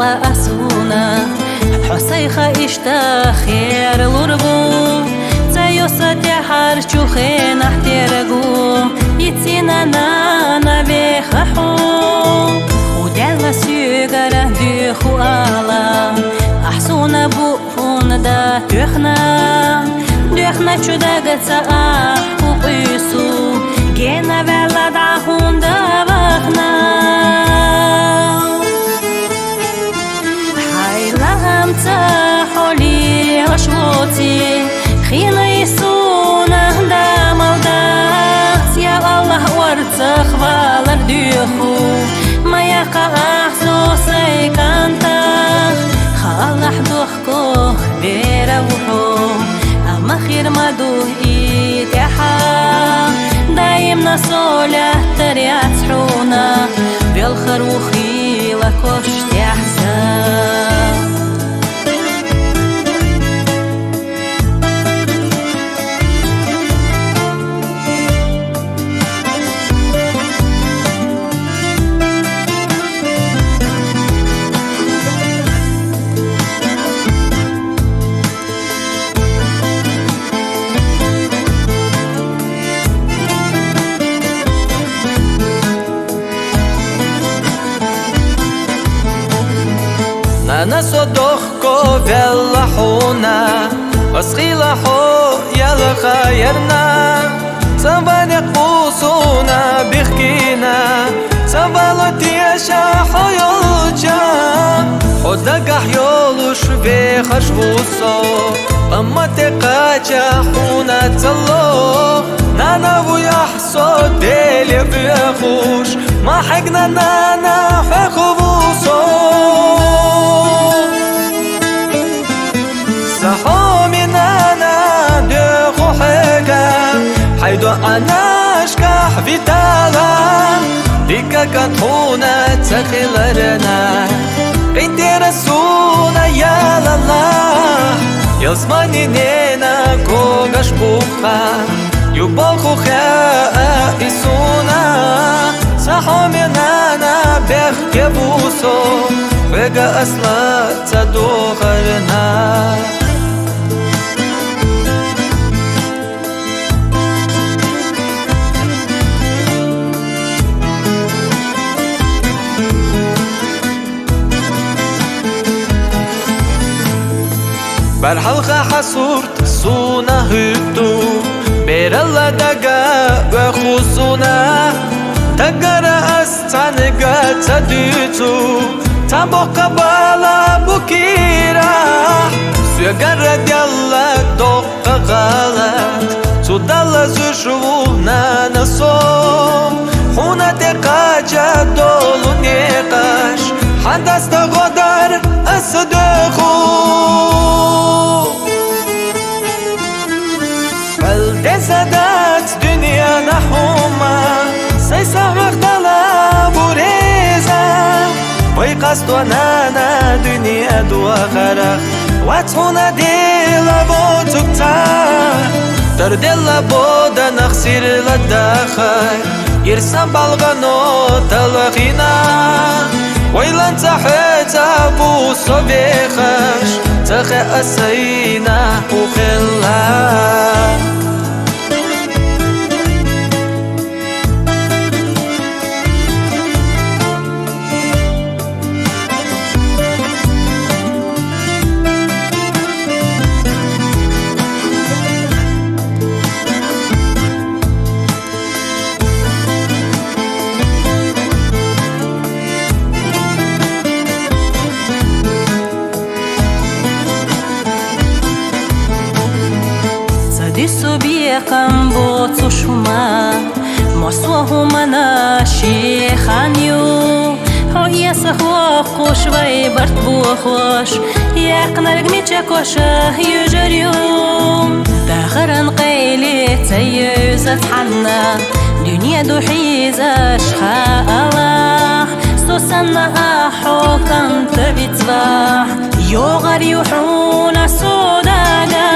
أسونا حسيخة إشتاخير الوربو تيوسا تحر شوخين احترقو يتسينا نانا بيخحو ودعلا سيقرة ديخو آلا أحسونا بوخون دا ديخنا چوداقت ساقو قيسو جينا بلا دعهون دا بخنا حيلهم تحولي عشوتي خينا يسونا دا مودات يا الله ورتخ بالر ديخو ما يقع أحسوسي كانتخ خالح دوخكو بيروحو أما خير ما دوه إيتحا دايمنا صولة تريات حونا بالخر وخيلة كوش تحسن أنا صدقكو باللحونا أسخيلا حو يلا خيرنا سباني قوسونا بخكينا سبالتي شاحو يلجا خدق حيولوش بخش بوصو أما تقاجا حونا تلو نانا ويحصو ديلي بيخوش ما حقنا نانا فخو بوصو سحومي نانا ديخو حقا حيدو أنا أشكح في تالا ديكا كتحونا تخيلرنا قيدي رسونا يا الله يزماني نينا كوغاش بوخا يبالخو خائسونا سحومي نانا بيخ كبوسو ويقا أصلا تدوخرنا برحلقة حصورت سونا هدو بير الله دقا وخوصونا تقرأ أستانقا تديتو تابو قبالا بكيرا سيقرأ ديالك دوقا غالك تودالا زشونا نصوم خونا دقاجا دولو نيقاش حدث تغدر أصدقو فالدزادات دنيا نحوما سيسامك طلب وريزا ويقصدو نانا دنيا دوا خرق واتخونا ديلا بوتوكتا ترديلا بودا نخسير لداخل يرسم بالغنو تلخينا ويلان تحت أبو صبيخش تخي أسينا وخلا ديسو بيقم بوتو شما مصوه منا شيخانيو هو يسخوخ خوش ويبرت بوخوش يقنرق ميتشاكوش يجريوم داخرن قيلي تيوزت حنا دنيا دو حيزاش خالح سوسنا أحو كنت بتباح يوغر يوحونا سودانا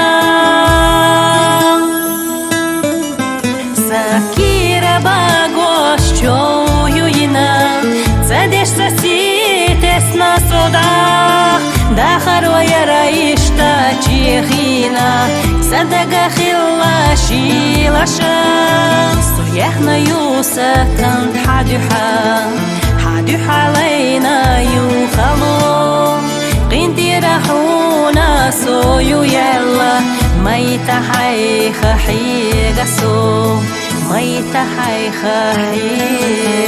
صداع داخر ويرايشتا تشيخينا صدق خلا شيلاشا صيحنا يوسكن حادح علينا يوخلو قنتي رحونا سويو يلا ميتا حي خحي غسو ميتا حي خحي